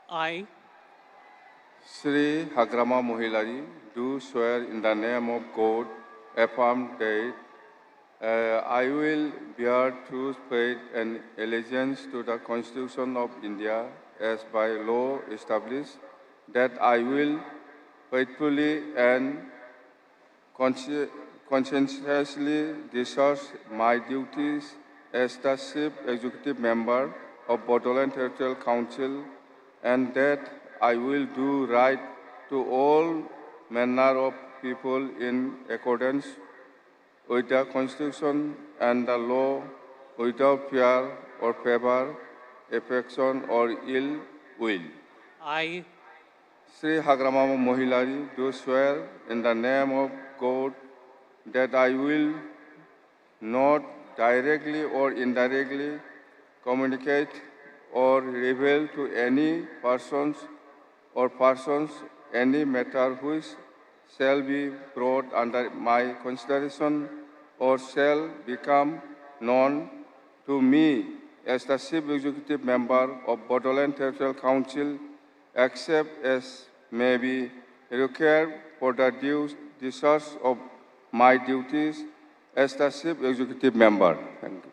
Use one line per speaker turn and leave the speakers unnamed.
I,
Sri Hagrama Mohilari, do swear in the name of God, affirm that I will bear true faith and allegiance to the Constitution of India as by law established, that I will faithfully and conscientiously discharge my duties as the Chief Executive Member of Bodoland Territorial Council, and that I will do right to all manner of people in accordance with the Constitution and the law, without fear or favor, affection or ill will.
I,
Sri Hagramama Mohilari, do swear in the name of God that I will not directly or indirectly communicate or reveal to any persons or persons any matter which shall be brought under my consideration or shall become known to me as the Chief Executive Member of Bodoland Territorial Council, except as may be required for the due discharge of my duties as the Chief Executive Member. Thank you.